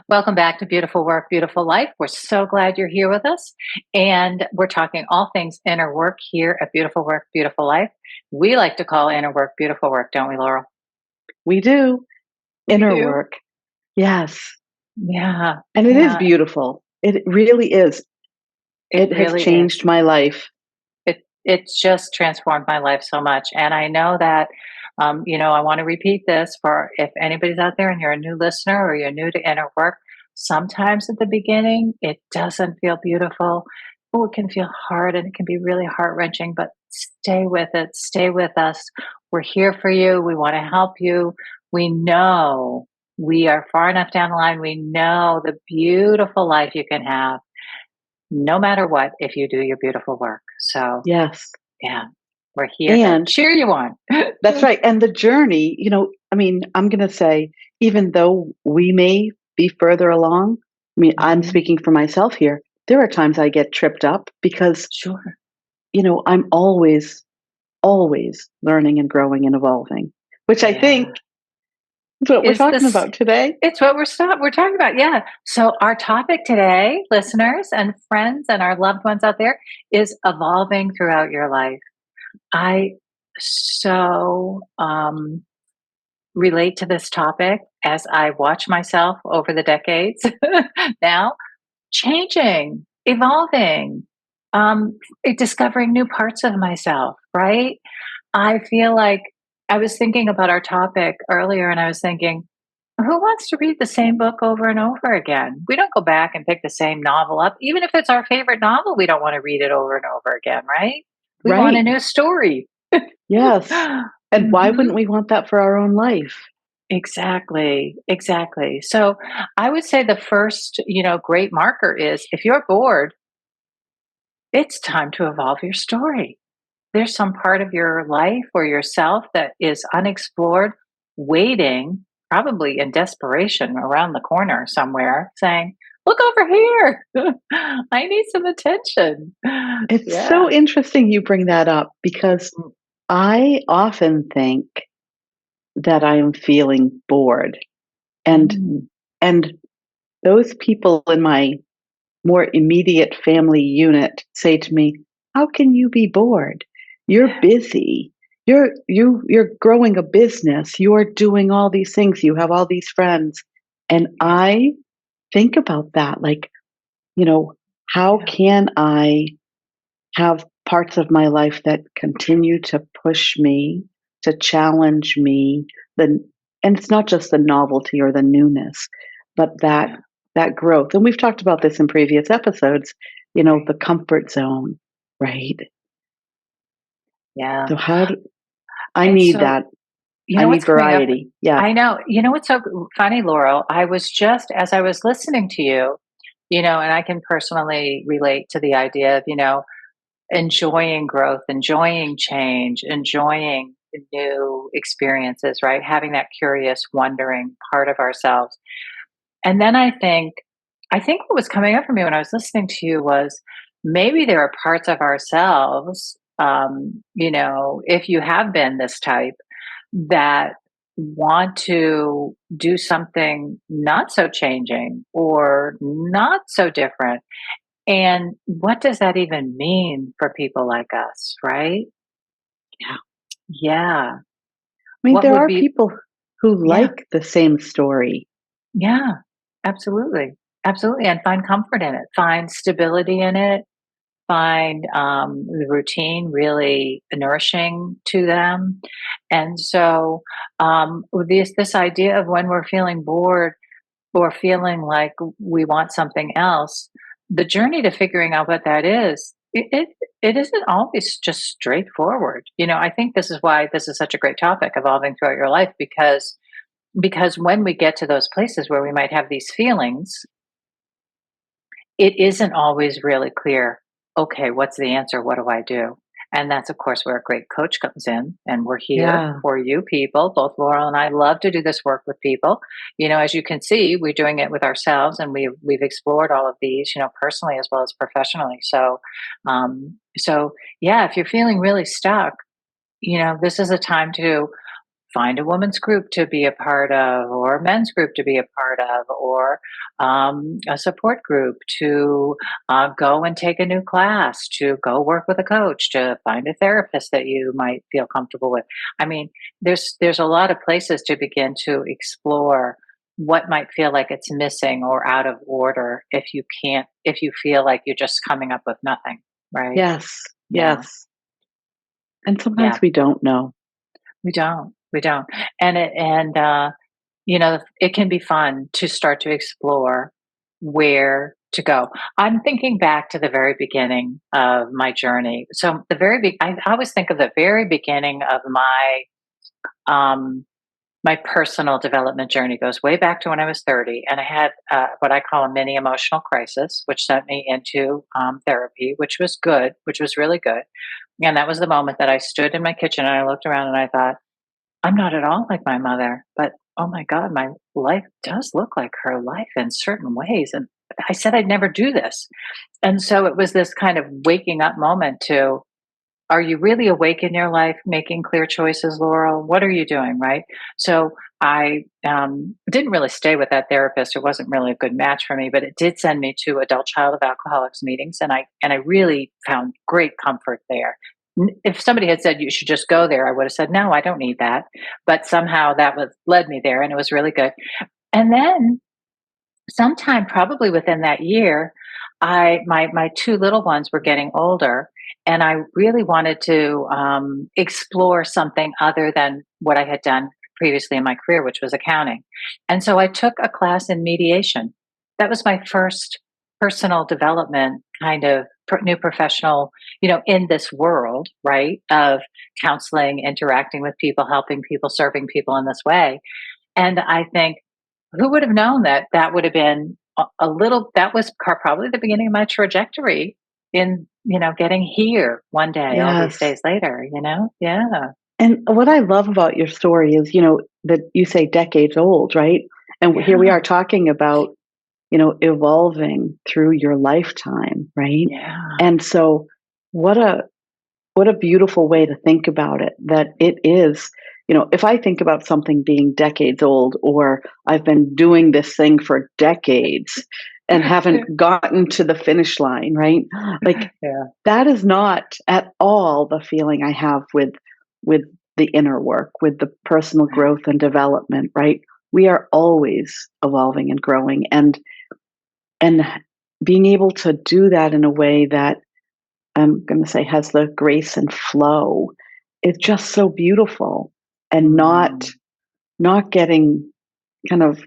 Welcome back to Beautiful Work, Beautiful Life. We're so glad you're here with us. And we're talking all things inner work here at Beautiful Work, Beautiful Life. We like to call inner work beautiful work, don't we, Laurel? We do. We Inner do. work. Yes. Yeah. And it is Yeah. beautiful. It really is. It It has really is. changed my life. It's just transformed my life so much. And I know that, I want to repeat this for if anybody's out there and you're a new listener or you're new to inner work, sometimes at the beginning, it doesn't feel beautiful. Oh, it can feel hard and it can be really heart wrenching, but stay with it. Stay with us. We're here for you. We want to help you. We know we are far enough down the line. We know the beautiful life you can have no matter what if you do your beautiful work. So, Yes. yeah, we're here to And cheer you on. that's right. And the journey, I'm going to say, even though we may be further along, I'm Mhm. speaking for myself here. There are times I get tripped up because, Sure. I'm always learning and growing and evolving, which I Yeah. think is what we're Is talking this about today. it's what we're talking about. Yeah. So our topic today, listeners and friends and our loved ones out there, is evolving throughout your life. I so relate to this topic as I watch myself over the decades now changing, evolving, discovering new parts of myself, right? I feel like I was thinking about our topic earlier and I was thinking, who wants to read the same book over and over again? We don't go back and pick the same novel up. Even if it's our favorite novel, we don't want to read it over and over again, right? We want a Right. new story. Yes. And why hmm wouldn't we want that for our own life? Exactly, exactly. So I would say the first, great marker is if you're bored, it's time to evolve your story. There's some part of your life or yourself that is unexplored, waiting, probably in desperation around the corner somewhere, saying, look over here. I need some attention. It's Yeah. so interesting you bring that up because Mm, I often think that I am feeling bored. And mm, and those people in my more immediate family unit say to me, "How can you be bored? You're busy. You're growing a business. You're doing all these things. You have all these friends." And yeah, I think about that like, you know, how yeah, can I have parts of my life that continue to push me, to challenge me, the and it's not just the novelty or the newness, but that yeah, that growth. And we've talked about this in previous episodes, right. the comfort zone, right? Yeah. So how do I And need so, that. you I know need what's coming up? variety. Yeah. I know. You know what's so funny, Laurel? I was just, as I was listening to you, and I can personally relate to the idea of, enjoying growth, enjoying change, enjoying new experiences, right? Having that curious, wondering part of ourselves. And then I think what was coming up for me when I was listening to you was maybe there are parts of ourselves, if you have been this type, that want to do something not so changing or not so different. And what does that even mean for people like us, right? Yeah. Yeah. I mean, What there would are be, people who yeah, like the same story. yeah, absolutely. Absolutely. And find comfort in it, find stability in it, find the routine really nourishing to them. And so, with this idea of when we're feeling bored or feeling like we want something else, the journey to figuring out what that is, it isn't always just straightforward. I think this is why this is such a great topic, evolving throughout your life, because when we get to those places where we might have these feelings, it isn't always really clear. Okay, what's the answer? What do I do? And that's, of course, where a great coach comes in. And we're here Yeah. for you people. Both Laurel and I love to do this work with people. As you can see, we're doing it with ourselves, and we've explored all of these, personally as well as professionally. So yeah, if you're feeling really stuck, this is a time to find a women's group to be a part of, or a men's group to be a part of, or a support group to go and take a new class, to go work with a coach, to find a therapist that you might feel comfortable with. I mean, there's a lot of places to begin to explore what might feel like it's missing or out of order if you feel like you're just coming up with nothing, right? Yes, Yeah. yes. And Yeah. sometimes we don't know. We don't. It can be fun to start to explore where to go. I'm thinking back to the very beginning of my journey. So I always think of the very beginning of um, my personal development journey goes way back to when I was 30, and I had what I call a mini emotional crisis, which sent me into therapy, which was good, which was really good. And that was the moment that I stood in my kitchen and I looked around and I thought, I'm not at all like my mother, but oh my God, my life does look like her life in certain ways. And I said I'd never do this. And so it was this kind of waking up moment to, are you really awake in your life, making clear choices, Laurel? What are you doing? Right. So I didn't really stay with that therapist. It wasn't really a good match for me, but it did send me to adult child of alcoholics meetings, and I really found great comfort there. If somebody had said you should just go there, I would have said no, I don't need that. But somehow that was led me there, and it was really good. And then sometime probably within that year, my two little ones were getting older, and I really wanted to explore something other than what I had done previously in my career, which was accounting. And so I took a class in mediation. That was my first personal development kind of new professional, in this world, right, of counseling, interacting with people, helping people, serving people in this way. And I think, who would have known that that would have been that was probably the beginning of my trajectory in, getting here one day, all these Yes. days later, you know? Yeah. And what I love about your story is, that you say decades old, right? And here we Yeah. are talking about, evolving through your lifetime, right? Yeah. And so what a what a beautiful way to think about it, that it is, if I think about something being decades old, or I've been doing this thing for decades and haven't gotten to the finish line, right? Like, Yeah. that is not at all the feeling I have with the inner work, with the personal Right. growth and development, right? We are always evolving and growing, and being able to do that in a way that, I'm going to say, has the grace and flow is just so beautiful, and not Mm. not getting kind of,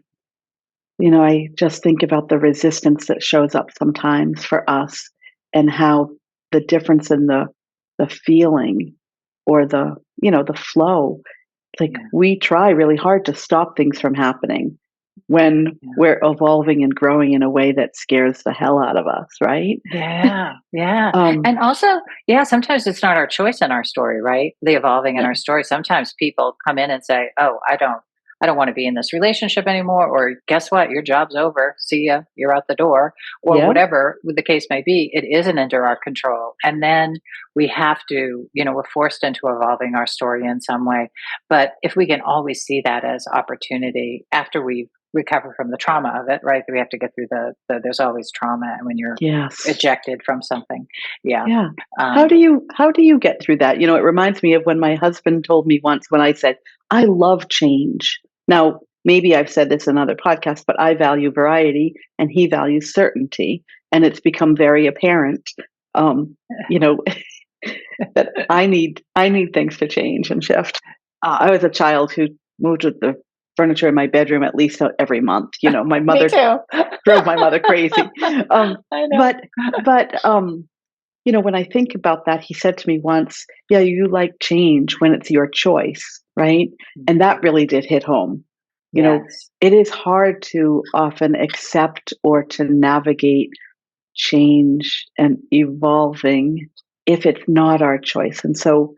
I just think about the resistance that shows up sometimes for us, and how the difference in the feeling, or the flow. Like, Yeah. we try really hard to stop things from happening when Yeah. we're evolving and growing in a way that scares the hell out of us, right? Yeah, yeah. Um, And also, yeah, sometimes it's not our choice in our story, right? The evolving in our story. Sometimes people come in and say, "Oh, I don't want to be in this relationship anymore," or "Guess what? Your job's over. See ya. You're out the door," or yeah, whatever the case may be. It isn't under our control. And then we have to, we're forced into evolving our story in some way. But if we can always see that as opportunity after we recover from the trauma of it, right? We have to get through there's always trauma when you're yes. ejected from something. Yeah. Yeah. Um, How do you get through that? It reminds me of when my husband told me once, when I said, "I love change." Now, maybe I've said this in other podcasts, but I value variety and he values certainty, and it's become very apparent, um, you know, that I need things to change and shift. I was a child who moved with the furniture in my bedroom at least every month. My Me mother too. drove my mother crazy. Um, I know. but but when I think about that, he said to me once, "Yeah, you like change when it's your choice, right?" And that really did hit home. You know, Yes. it is hard to often accept or to navigate change and evolving if it's not our choice. And so,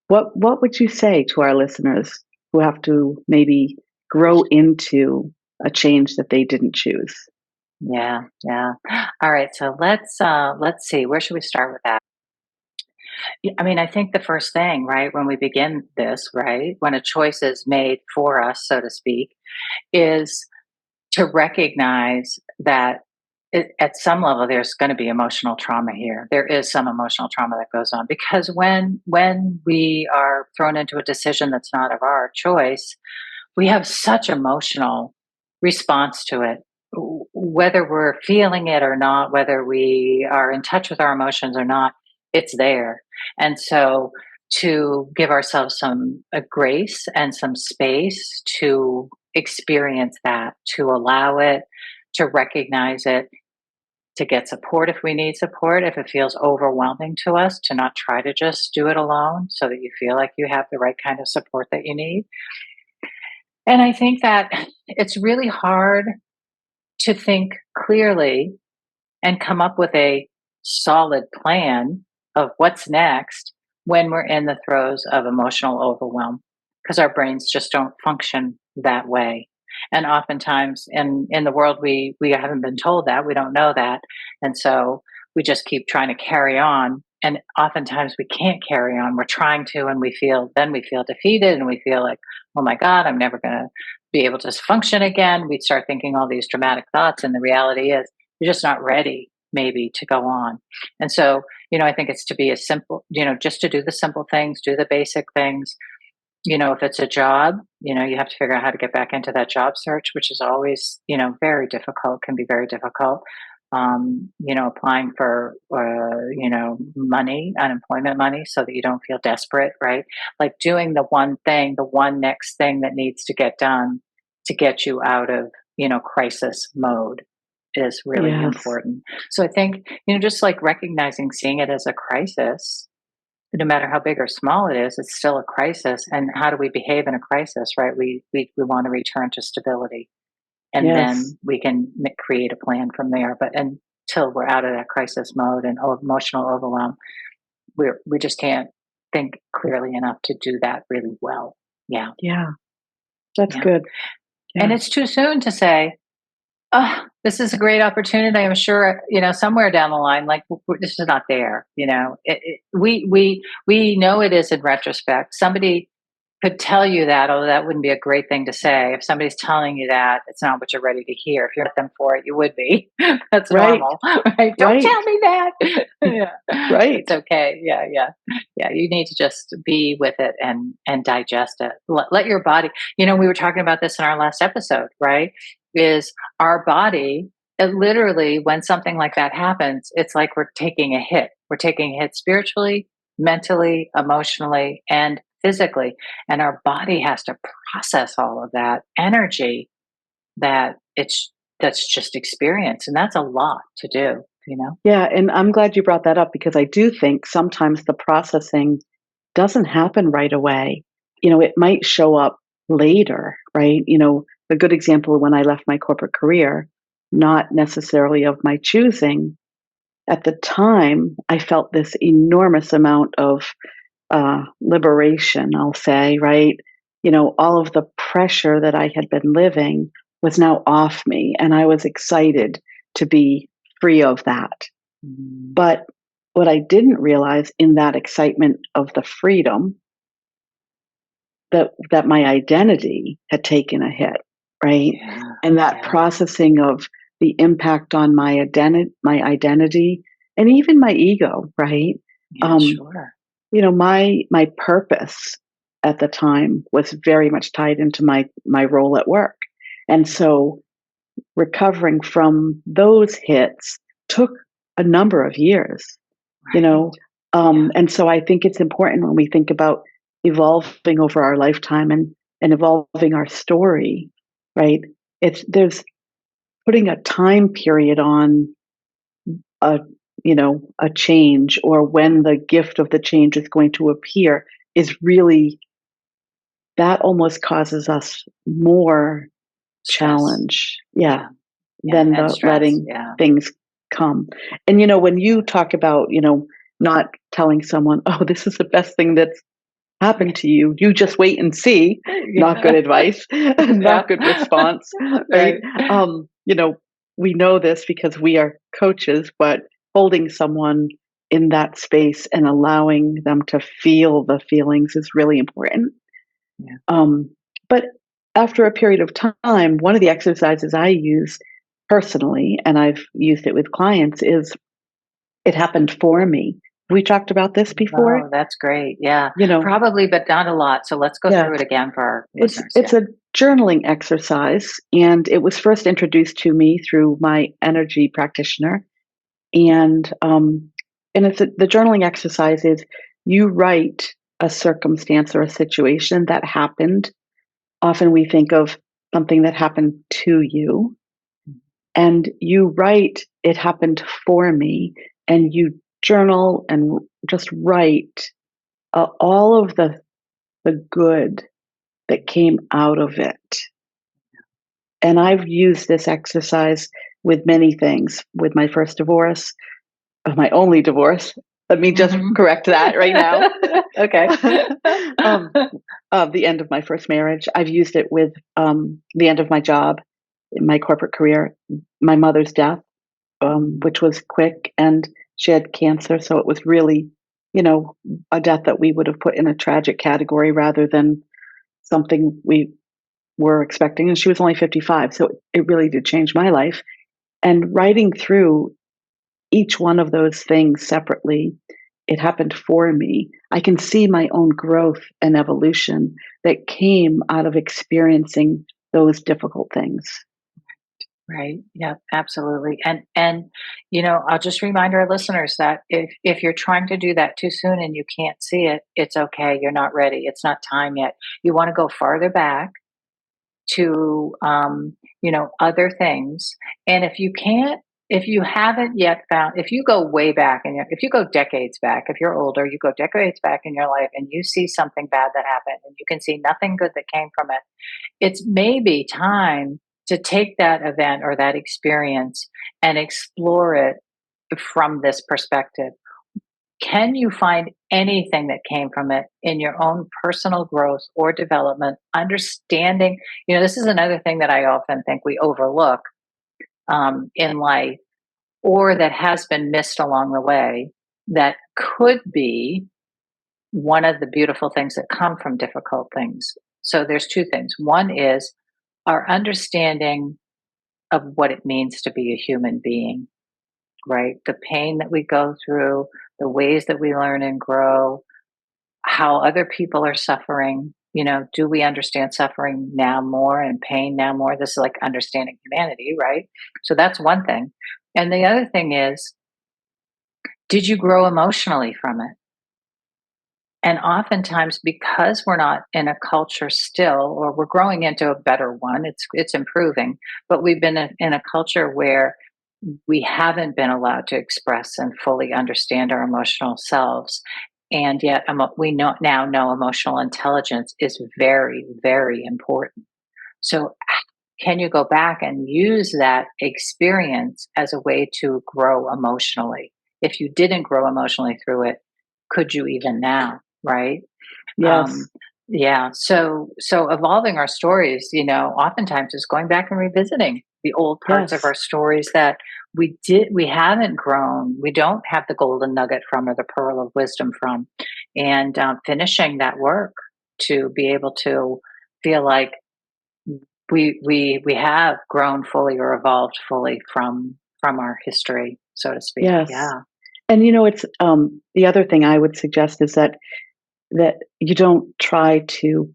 what would you say to our listeners who have to maybe grow into a change that they didn't choose? Yeah. Yeah. All right. So let's see. Where should we start with that? I mean, I think the first thing, right, when we begin this, right, when a choice is made for us, so to speak, is to recognize that at some level there's going to be emotional trauma here. There is some emotional trauma that goes on because when we are thrown into a decision that's not of our choice, we have such emotional response to it, whether we're feeling it or not, whether we are in touch with our emotions or not, it's there. And so to give ourselves some grace and some space to experience that, to allow it, to recognize it, to get support if we need support, if it feels overwhelming to us, to not try to just do it alone so that you feel like you have the right kind of support that you need. And I think that it's really hard to think clearly and come up with a solid plan of what's next when we're in the throes of emotional overwhelm because our brains just don't function that way. And oftentimes in the world we haven't been told that, we don't know that. And so we just keep trying to carry on. And oftentimes we can't carry on. We're trying to, and we feel defeated and we feel like, oh my God, I'm never going to be able to function again. We start thinking all these dramatic thoughts. And the reality is, you're just not ready, maybe, to go on. And so, I think it's to be as simple, just to do the simple things, do the basic things. If it's a job, you have to figure out how to get back into that job search, which is always, very difficult, can be very difficult. Applying for, money, unemployment money, so that you don't feel desperate, right? Like doing the one thing, the one next thing that needs to get done to get you out of, crisis mode is really Yes. important. So I think, just like recognizing, seeing it as a crisis, no matter how big or small it is, it's still a crisis. And how do we behave in a crisis, right? We want to return to stability, and Yes. then we can create a plan from there. But until we're out of that crisis mode and emotional overwhelm, we just can't think clearly enough to do that really well. Yeah, Yeah. That's yeah. good. And Yeah. it's too soon to say, "Oh, this is a great opportunity." I'm sure, somewhere down the line, like this is not there. We know it is in retrospect. Somebody could tell you that, although that wouldn't be a great thing to say. If somebody's telling you that, it's not what you're ready to hear. If you're with them for it, you would be. That's Right. normal, right? Don't Right. tell me that. Yeah, it's Right. okay. Yeah, yeah, yeah. You need to just be with it and digest it. Let your body. We were talking about this in our last episode, right? Is our body, literally, when something like that happens, it's like we're taking a hit. We're taking a hit spiritually, mentally, emotionally, and physically. And our body has to process all of that energy that that's just experience. And that's a lot to do. Yeah, and I'm glad you brought that up because I do think sometimes the processing doesn't happen right away. It might show up later, right? A good example when I left my corporate career, not necessarily of my choosing. At the time, I felt this enormous amount of liberation, I'll say, right? All of the pressure that I had been living was now off me, and I was excited to be free of that. Mhm. But what I didn't realize in that excitement of the freedom that my identity had taken a hit, right? Yeah, And that yeah, processing of the impact on my identity, and even my ego, right? yeah, Um, sure. my purpose at the time was very much tied into my role at work, and so recovering from those hits took a number of years, you Right. know. Yeah. And so I think it's important when we think about evolving over our lifetime and evolving our story, right? There's putting a time period on a a change or when the gift of the change is going to appear is really that almost causes us more Stress. challenge, yeah, Yeah. Yeah. than And the stress. letting Yeah. things come. And when you talk about not telling someone, oh, this is the best thing that's happened to you, you just wait and see. Not good Yeah. advice. Yeah. Not good response. Right. Right. um you know we know this because we are coaches, but holding someone in that space and allowing them to feel the feelings is really important. Yeah. Um, but after a period of time, one of the exercises I use personally, and I've used it with clients, is it happened for me. We talked about this before, Oh, that's great. Yeah. you know. Probably, but not a lot. So let's go Yeah, through it again for our it's listeners. Yeah. it's a journaling exercise, and it was first introduced to me through my energy practitioner. And the journaling exercise is you write a circumstance or a situation that happened. Often we think of something that happened to you, and you write it happened for me, and you journal and just write all of the good that came out of it. And I've used this exercise with many things. With my first divorce, my only divorce. Let me just Mhm. correct that right now. Okay. um, the end of my first marriage. I've used it with the end of my job, in my corporate career, my mother's death, which was quick, and she had cancer, so it was really, a death that we would have put in a tragic category rather than something we were expecting. And she was only 55, so it really did change my life. And writing through each one of those things separately, it happened for me. I can see my own growth and evolution that came out of experiencing those difficult things. Right. Yeah, absolutely. And I'll just remind our listeners that if you're trying to do that too soon and you can't see it, it's okay. You're not ready. It's not time yet. You want to go farther back to other things. And if you haven't yet found, if you go way back and if you go decades back, if you're older, you go decades back in your life and you see something bad that happened and you can see nothing good that came from it, it's maybe time to take that event or that experience and explore it from this perspective. Can you find anything that came from it in your own personal growth or development? Understanding, this is another thing that I often think we overlook in life, or that has been missed along the way, that could be one of the beautiful things that come from difficult things. So there's two things. One is our understanding of what it means to be a human being, right? The pain that we go through, the ways that we learn and grow, how other people are suffering. Do we understand suffering now more and pain now more? This is like understanding humanity, right? So that's one thing. And the other thing is, did you grow emotionally from it? And oftentimes, because we're not in a culture still, or we're growing into a better one, it's improving, but we've been in a culture where we haven't been allowed to express and fully understand our emotional selves. And yet, we now know emotional intelligence is very, very important. So, can you go back and use that experience as a way to grow emotionally? If you didn't grow emotionally through it, could you even now? Right? Yes, Um, yeah. So evolving our stories, oftentimes is going back and revisiting the old parts of yes, our stories that we haven't grown, we don't have the golden nugget from, or the pearl of wisdom from, and finishing that work to be able to feel like we have grown fully or evolved fully from our history, so to speak. yes. Yeah. And it's the other thing I would suggest is that you don't try to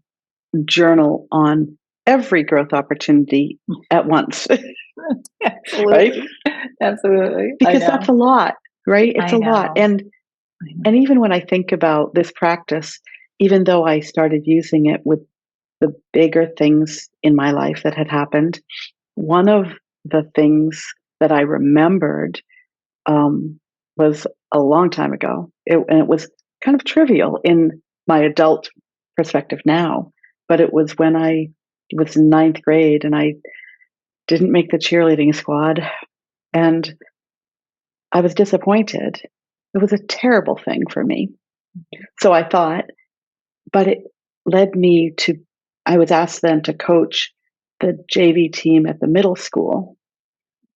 journal on every growth opportunity at once, right? Absolutely. Absolutely. I Because that's know. a lot, right? It's I a lot. know. And I know. and even when I think about this practice, even though I started using it with the bigger things in my life that had happened, one of the things that I remembered was a long time ago. And it was kind of trivial in my adult perspective now, but it was when I was in ninth grade and I didn't make the cheerleading squad, and I was disappointed. It was a terrible thing for me. So I thought, but it led me to, I was asked then to coach the JV team at the middle school.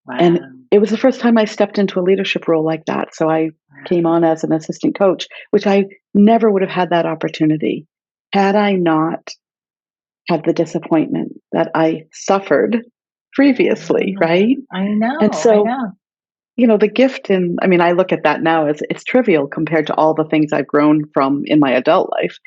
And Wow. it was the first time I stepped into a leadership role like that. So I came on as an assistant coach, which I never would have had that opportunity had I not had the disappointment that I suffered previously, right? I And know, I so, know. the gift in, I mean, I look at that now as it's trivial compared to all the things I've grown from in my adult life.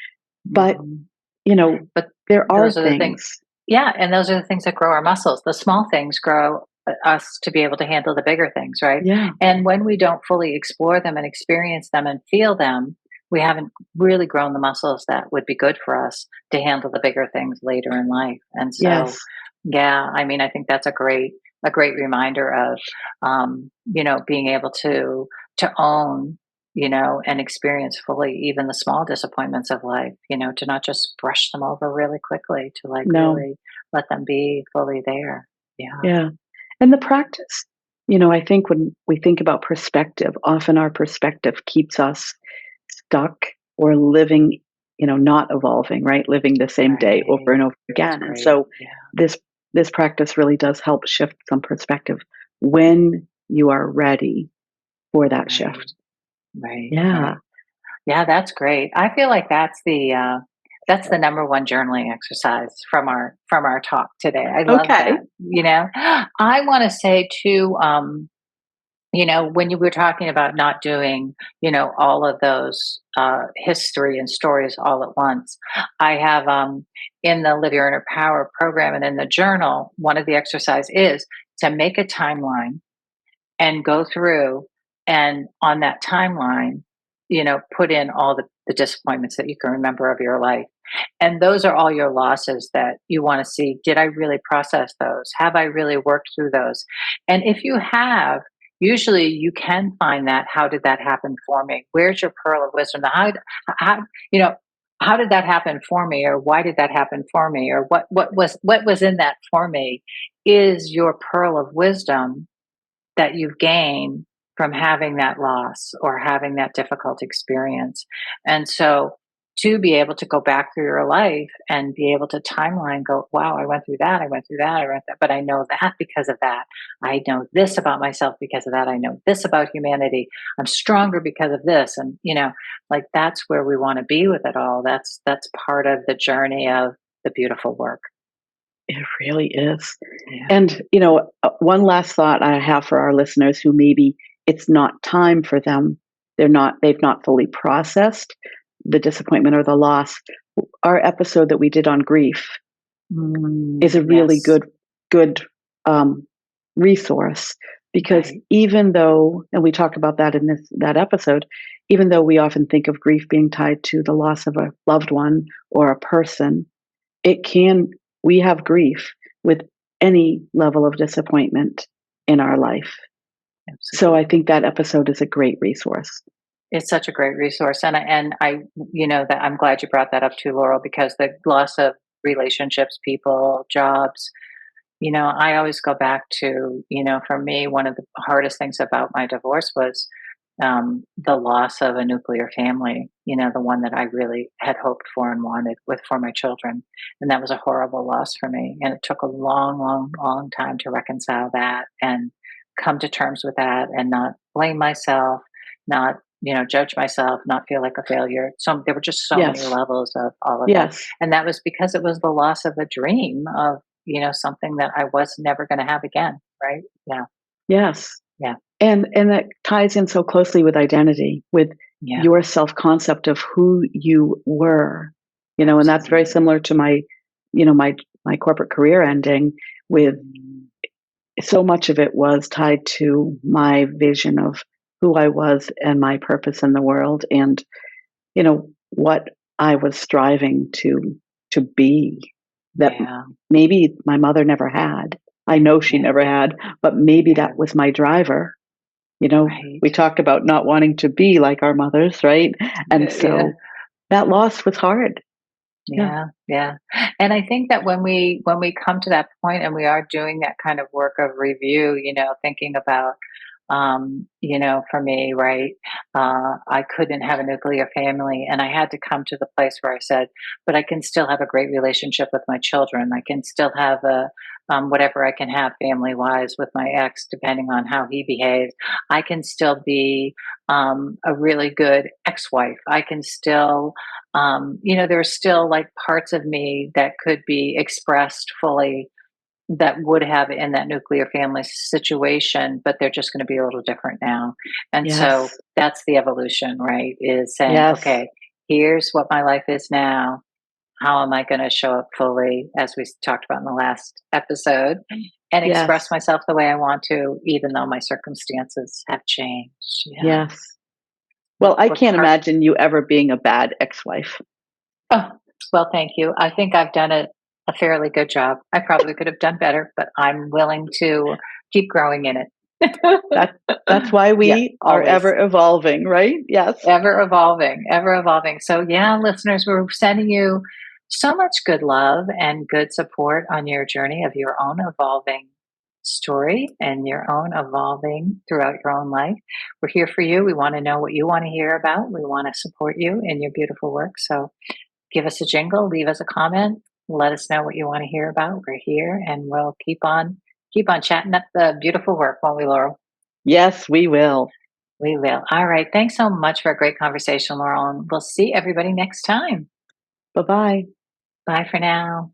But, Mhm. you know, But there are those are the things. things. Yeah, and those are the things that grow our muscles. The small things grow us to be able to handle the bigger things, right? Yeah. And when we don't fully explore them and experience them and feel them, we haven't really grown the muscles that would be good for us to handle the bigger things later in life. And so, Yes. yeah, I mean, I think that's a great reminder of, being able to own, and experience fully even the small disappointments of life, to not just brush them over really quickly, to like No. really let them be fully there. Yeah. Yeah. And the practice, I think when we think about perspective, often our perspective keeps us stuck or living, not evolving, right? Living the same day over Right. and over That's again. And great. so Yeah. this this practice really does help shift some perspective when you are ready for that Right. shift. Right. Yeah. Right. Yeah, that's great. I feel like that's the number one journaling exercise from our talk today. I love Okay. that. I want to say too, when you were talking about not doing, all of those history and stories all at once, I have in the Live Your Inner Power program and in the journal, one of the exercise is to make a timeline and go through and on that timeline, put in all the disappointments that you can remember of your life. And those are all your losses that you want to see. Did I really process those? Have I really worked through those? And if you have, usually you can find that. How did that happen for me? Where's your pearl of wisdom? How you know, how did that happen for me? Or why did that happen for me? Or what was in that for me is your pearl of wisdom that you've gained from having that loss or having that difficult experience. And so to be able to go back through your life and be able to timeline go, wow, I went through that, I went through that, I went that, but I know that because of that. I know this about myself because of that. I know this about humanity. I'm stronger because of this. And like that's where we want to be with it all. That's part of the journey of the beautiful work. It really is. Yeah. And, one last thought I have for our listeners who maybe it's not time for them. They've not fully processed the disappointment or the loss. Our episode that we did on grief is a really Yes. good um, resource because Right. even though, and we talk about that in that episode, even though we often think of grief being tied to the loss of a loved one or a person, it can we have grief with any level of disappointment in our life. So I Absolutely. think that episode is a great resource. It's such a great resource, and I, that I'm glad you brought that up too, Laurel, because the loss of relationships, people, jobs. I always go back to, for me, one of the hardest things about my divorce was the loss of a nuclear family. The one that I really had hoped for and wanted with for my children, and that was a horrible loss for me. And it took a long, long, long time to reconcile that and come to terms with that, and not blame myself, not judge myself, not feel like a failure. So there were just so many Yes. levels of all of that, Yes. and that was because it was the loss of a dream of something that I was never going to have again. Right? Yeah, Yes. yeah, And that ties in so closely with identity, with yeah. your self-concept of who you were. And that's very Absolutely. similar to my corporate career ending with Mm, so much of it was tied to my vision of who I was and my purpose in the world and what I was striving to be that yeah, maybe my mother never had. I know she yeah, never had, but maybe yeah. that was my driver. We Right. talked about not wanting to be like our mothers, right? And Yeah, so that loss was hard. Yeah. yeah, yeah. And I think that when we come to that point and we are doing that kind of work of review, thinking about for me, right? I couldn't have a nuclear family, and I had to come to the place where I said, but I can still have a great relationship with my children. I can still have a whatever I can have family wise with my ex, depending on how he behaves. I can still be a really good ex wife. I can still, there's still like parts of me that could be expressed fully that would have in that nuclear family situation, but they're just going to be a little different now. And so Yes. that's the evolution, right? Is saying, Yes. okay, here's what my life is now. How am I going to show up fully, as we talked about in the last episode, and express Yes. myself the way I want to, even though my circumstances have changed? Yeah. Yes. Well, I What can't part? imagine you ever being a bad ex-wife. Oh, well, thank you. I think I've done a fairly good job. I probably could have done better, but I'm willing to keep growing in it. That that's why Yeah, we are always. ever evolving, right? Yes. Ever evolving, ever evolving. So, yeah, listeners, we're sending you so much good love and good support on your journey of your own evolving story and your own evolving throughout your own life. We're here for you. We want to know what you want to hear about. We want to support you in your beautiful work. So, give us a jingle, leave us a comment, let us know what you want to hear about. We're here and we'll keep on chatting up the beautiful work, won't we, Laurel? Yes, we will. We will. All right. Thanks so much for a great conversation, Laurel. And we'll see everybody next time. Bye-bye. Bye for now.